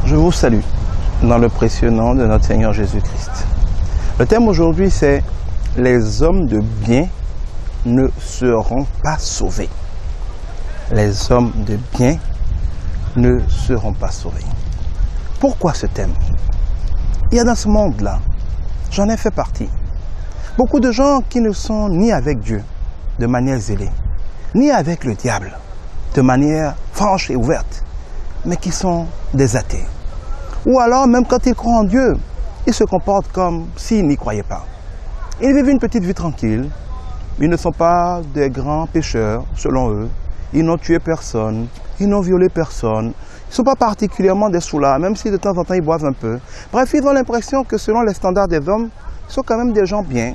Je vous salue dans le précieux nom de notre Seigneur Jésus-Christ. Le thème aujourd'hui, c'est « Les hommes de bien ne seront pas sauvés ». Les hommes de bien ne seront pas sauvés. Pourquoi ce thème? Il y a dans ce monde-là, j'en ai fait partie, beaucoup de gens qui ne sont ni avec Dieu de manière zélée, ni avec le diable de manière franche et ouverte, mais qui sont des athées. Ou alors, même quand ils croient en Dieu, ils se comportent comme s'ils n'y croyaient pas. Ils vivent une petite vie tranquille, ils ne sont pas des grands pécheurs, selon eux, ils n'ont tué personne, ils n'ont violé personne, ils ne sont pas particulièrement des soulards, même si de temps en temps ils boivent un peu. Bref, ils ont l'impression que selon les standards des hommes, ils sont quand même des gens bien,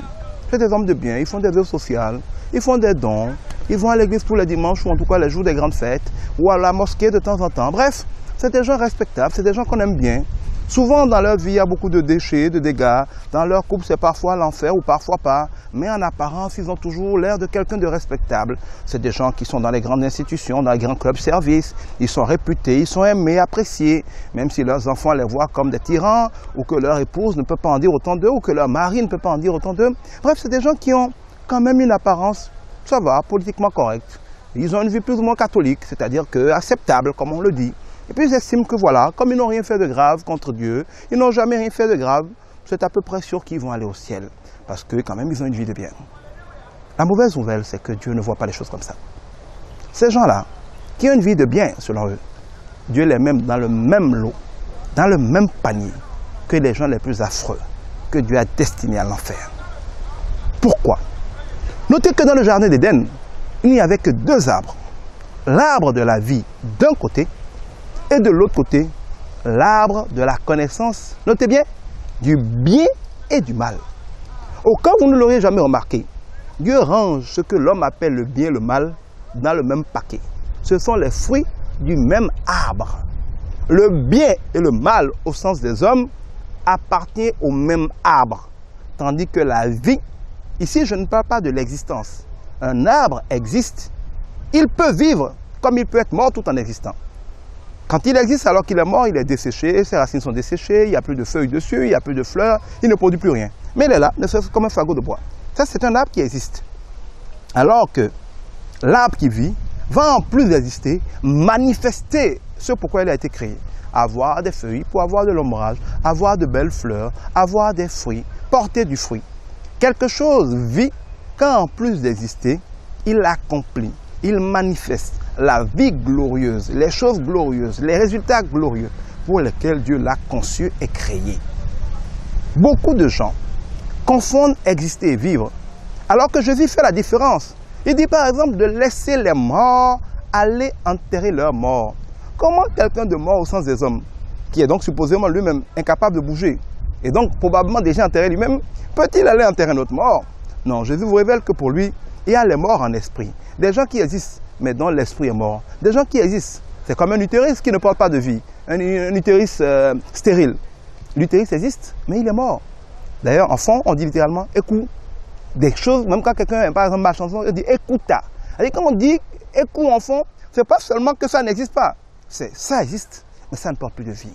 c'est des hommes de bien, ils font des œuvres sociales, ils font des dons, ils vont à l'église tous les dimanches ou en tout cas les jours des grandes fêtes, ou à la mosquée de temps en temps. Bref, c'est des gens respectables, c'est des gens qu'on aime bien. Souvent dans leur vie, il y a beaucoup de déchets, de dégâts. Dans leur couple, c'est parfois l'enfer ou parfois pas. Mais en apparence, ils ont toujours l'air de quelqu'un de respectable. C'est des gens qui sont dans les grandes institutions, dans les grands clubs services. Ils sont réputés, ils sont aimés, appréciés. Même si leurs enfants les voient comme des tyrans, ou que leur épouse ne peut pas en dire autant d'eux, ou que leur mari ne peut pas en dire autant d'eux. Bref, c'est des gens qui ont quand même une apparence, ça va, politiquement correcte. Ils ont une vie plus ou moins catholique, c'est-à-dire que acceptable, comme on le dit. Et puis ils estiment que voilà, comme ils n'ont rien fait de grave contre Dieu, ils n'ont jamais rien fait de grave, c'est à peu près sûr qu'ils vont aller au ciel. Parce que quand même, ils ont une vie de bien. La mauvaise nouvelle, c'est que Dieu ne voit pas les choses comme ça. Ces gens-là, qui ont une vie de bien, selon eux, Dieu les met dans le même lot, dans le même panier que les gens les plus affreux, que Dieu a destinés à l'enfer. Pourquoi? Notez que dans le jardin d'Éden, il n'y avait que deux arbres. L'arbre de la vie d'un côté, et de l'autre côté, l'arbre de la connaissance, notez bien, du bien et du mal. Au cas où vous ne l'auriez jamais remarqué, Dieu range ce que l'homme appelle le bien et le mal dans le même paquet. Ce sont les fruits du même arbre. Le bien et le mal, au sens des hommes, appartiennent au même arbre. Tandis que la vie, ici je ne parle pas de l'existence. Un arbre existe, il peut vivre comme il peut être mort tout en existant. Quand il existe alors qu'il est mort, il est desséché, ses racines sont desséchées, il n'y a plus de feuilles dessus, il n'y a plus de fleurs, il ne produit plus rien. Mais il est là, ne serait-ce que comme un fagot de bois. Ça, c'est un arbre qui existe. Alors que l'arbre qui vit va en plus d'exister, manifester ce pourquoi il a été créé. Avoir des feuilles pour avoir de l'ombrage, avoir de belles fleurs, avoir des fruits, porter du fruit. Quelque chose vit quand en plus d'exister, il accomplit, il manifeste la vie glorieuse, les choses glorieuses, les résultats glorieux pour lesquels Dieu l'a conçu et créé. Beaucoup de gens confondent exister et vivre, alors que Jésus fait la différence. Il dit par exemple de laisser les morts aller enterrer leurs morts. Comment quelqu'un de mort au sens des hommes, qui est donc supposément lui-même incapable de bouger, et donc probablement déjà enterré lui-même, peut-il aller enterrer notre mort? Non, Jésus vous révèle que pour lui, il y a les morts en esprit. Des gens qui existent, mais dont l'esprit est mort. Des gens qui existent. C'est comme un utérus qui ne porte pas de vie. Un utérus stérile. L'utérus existe, mais il est mort. D'ailleurs, en fond, on dit littéralement « écoute ». Des choses, même quand quelqu'un, par exemple, ma chanson, il dit « écouta ». Et quand on dit « écoute » en fond, ce n'est pas seulement que ça n'existe pas. Ça existe, mais ça ne porte plus de vie.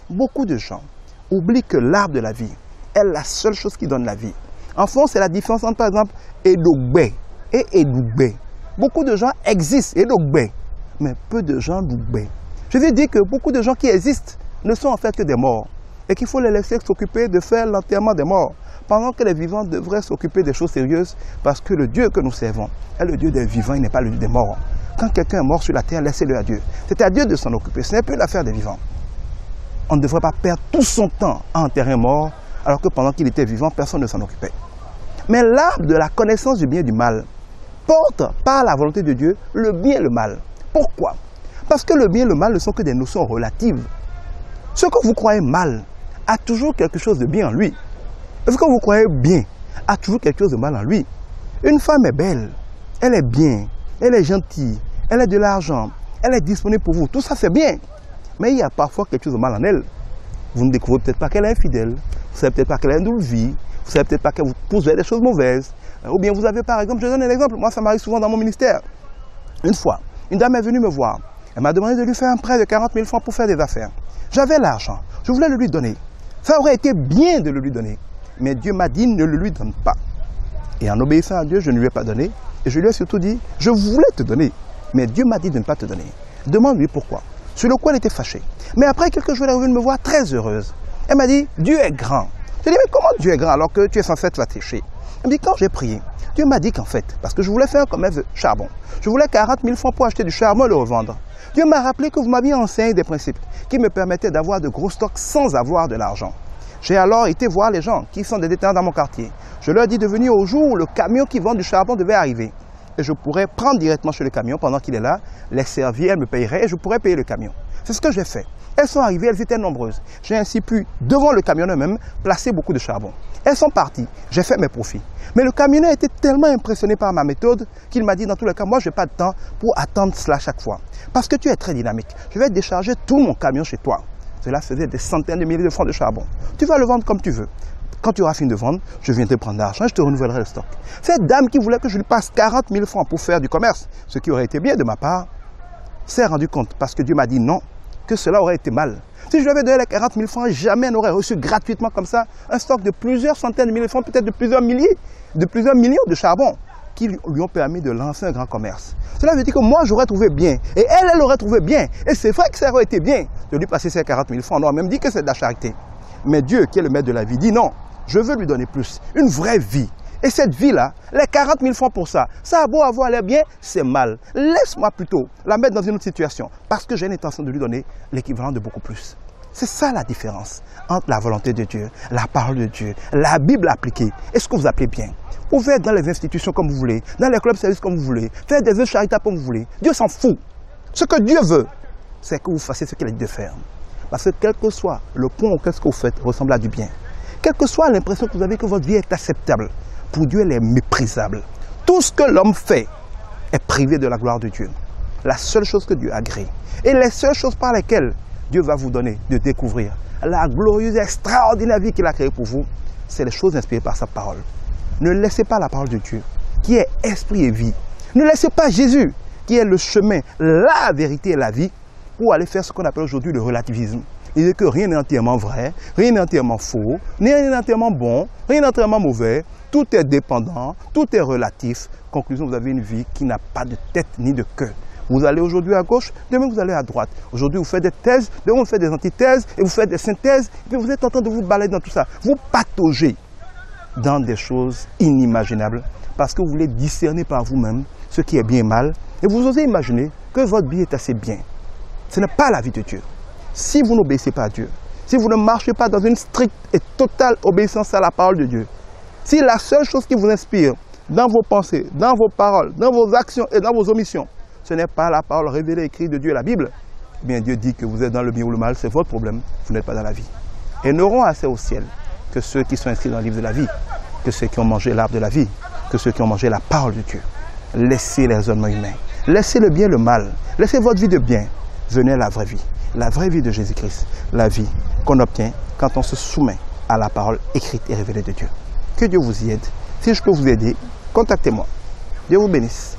Beaucoup de gens oublient que l'arbre de la vie est la seule chose qui donne la vie. En fond, c'est la différence entre, par exemple, Edogbe et Edougbe. Beaucoup de gens existent, Edogbe, mais peu de gens Dougbe. Je veux dire que beaucoup de gens qui existent ne sont en fait que des morts et qu'il faut les laisser s'occuper de faire l'enterrement des morts pendant que les vivants devraient s'occuper des choses sérieuses parce que le Dieu que nous servons est le Dieu des vivants, il n'est pas le Dieu des morts. Quand quelqu'un est mort sur la terre, laissez-le à Dieu. C'est à Dieu de s'en occuper, ce n'est plus l'affaire des vivants. On ne devrait pas perdre tout son temps à enterrer un mort alors que pendant qu'il était vivant, personne ne s'en occupait. Mais l'arbre de la connaissance du bien et du mal porte par la volonté de Dieu le bien et le mal. Pourquoi? Parce que le bien et le mal ne sont que des notions relatives. Ce que vous croyez mal a toujours quelque chose de bien en lui. Ce que vous croyez bien a toujours quelque chose de mal en lui. Une femme est belle, elle est bien, elle est gentille, elle a de l'argent, elle est disponible pour vous. Tout ça c'est bien. Mais il y a parfois quelque chose de mal en elle. Vous ne découvrez peut-être pas qu'elle est infidèle, vous ne savez peut-être pas qu'elle a une double vie, vous ne savez peut-être pas qu'elle vous pousse vers des choses mauvaises. Ou bien vous avez par exemple, je donne un exemple, moi ça m'arrive souvent dans mon ministère. Une fois, une dame est venue me voir, elle m'a demandé de lui faire un prêt de 40 000 francs pour faire des affaires. J'avais l'argent, je voulais le lui donner. Ça aurait été bien de le lui donner. Mais Dieu m'a dit, ne le lui donne pas. Et en obéissant à Dieu, je ne lui ai pas donné. Et je lui ai surtout dit, je voulais te donner. Mais Dieu m'a dit de ne pas te donner. Demande-lui pourquoi. Sur le coup, elle était fâchée. Mais après quelques jours, elle est revenue me voir très heureuse. Elle m'a dit, Dieu est grand. Je lui ai dit, mais comment Dieu est grand alors que tu es censé être fâché? Elle me dit, quand j'ai prié, Dieu m'a dit qu'en fait, parce que je voulais faire un commerce de charbon, je voulais 40 000 francs pour acheter du charbon et le revendre. Dieu m'a rappelé que vous m'aviez enseigné des principes qui me permettaient d'avoir de gros stocks sans avoir de l'argent. J'ai alors été voir les gens qui sont des détenants dans mon quartier. Je leur ai dit de venir au jour où le camion qui vend du charbon devait arriver. Et je pourrais prendre directement sur le camion pendant qu'il est là, les servir, elles me paieraient et je pourrais payer le camion. C'est ce que j'ai fait. Elles sont arrivées, elles étaient nombreuses. J'ai ainsi pu, devant le camionneur même, placer beaucoup de charbon. Elles sont parties, j'ai fait mes profits. Mais le camionneur était tellement impressionné par ma méthode qu'il m'a dit, dans tous les cas, moi je n'ai pas de temps pour attendre cela chaque fois. Parce que tu es très dynamique. Je vais décharger tout mon camion chez toi. Cela faisait des centaines de milliers de francs de charbon. Tu vas le vendre comme tu veux. Quand tu auras fini de vendre, je viendrai prendre l'argent et je te renouvellerai le stock. Cette dame qui voulait que je lui passe 40 000 francs pour faire du commerce, ce qui aurait été bien de ma part, s'est rendu compte, parce que Dieu m'a dit non, que cela aurait été mal. Si je lui avais donné les 40 000 francs, jamais elle n'aurait reçu gratuitement comme ça un stock de plusieurs centaines de milliers de francs, peut-être de plusieurs milliers, de plusieurs millions de charbon, qui lui ont permis de lancer un grand commerce. Cela veut dire que moi, j'aurais trouvé bien, et elle aurait trouvé bien. Et c'est vrai que ça aurait été bien de lui passer ces 40 000 francs. On aurait même dit que c'est de la charité. Mais Dieu, qui est le maître de la vie, dit non, je veux lui donner plus, une vraie vie. Et cette vie-là, les 40 000 francs pour ça, ça a beau avoir l'air bien, c'est mal. Laisse-moi plutôt la mettre dans une autre situation, parce que j'ai l'intention de lui donner l'équivalent de beaucoup plus. C'est ça la différence entre la volonté de Dieu, la parole de Dieu, la Bible appliquée et ce que vous appelez bien. Vous pouvez être dans les institutions comme vous voulez, dans les clubs services comme vous voulez, faire des œuvres charitables comme vous voulez. Dieu s'en fout. Ce que Dieu veut, c'est que vous fassiez ce qu'il a dit de faire. Parce que quel que soit le point auquel ce que vous faites ressemble à du bien, quelle que soit l'impression que vous avez que votre vie est acceptable, pour Dieu elle est méprisable. Tout ce que l'homme fait est privé de la gloire de Dieu. La seule chose que Dieu agrée et les seules choses par lesquelles Dieu va vous donner de découvrir la glorieuse et extraordinaire vie qu'il a créée pour vous, c'est les choses inspirées par sa parole. Ne laissez pas la parole de Dieu, qui est esprit et vie. Ne laissez pas Jésus, qui est le chemin, la vérité et la vie, pour aller faire ce qu'on appelle aujourd'hui le relativisme. Il dit que rien n'est entièrement vrai, rien n'est entièrement faux, rien n'est entièrement bon, rien n'est entièrement mauvais. Tout est dépendant, tout est relatif. Conclusion, vous avez une vie qui n'a pas de tête ni de queue. Vous allez aujourd'hui à gauche, demain vous allez à droite. Aujourd'hui vous faites des thèses, demain vous faites des antithèses, et vous faites des synthèses, et puis vous êtes en train de vous balader dans tout ça. Vous pataugez dans des choses inimaginables, parce que vous voulez discerner par vous-même ce qui est bien et mal, et vous osez imaginer que votre vie est assez bien. Ce n'est pas la vie de Dieu. Si vous n'obéissez pas à Dieu, si vous ne marchez pas dans une stricte et totale obéissance à la parole de Dieu, si la seule chose qui vous inspire dans vos pensées, dans vos paroles, dans vos actions et dans vos omissions, ce n'est pas la parole révélée, écrite de Dieu et la Bible, eh bien Dieu dit que vous êtes dans le bien ou le mal, c'est votre problème, vous n'êtes pas dans la vie. Et n'auront assez au ciel que ceux qui sont inscrits dans le livre de la vie, que ceux qui ont mangé l'arbre de la vie, que ceux qui ont mangé la parole de Dieu. Laissez les raisonnements humains, laissez le bien et le mal, laissez votre vie de bien, venez à la vraie vie de Jésus-Christ, la vie qu'on obtient quand on se soumet à la parole écrite et révélée de Dieu. Que Dieu vous y aide. Si je peux vous aider, contactez-moi. Dieu vous bénisse.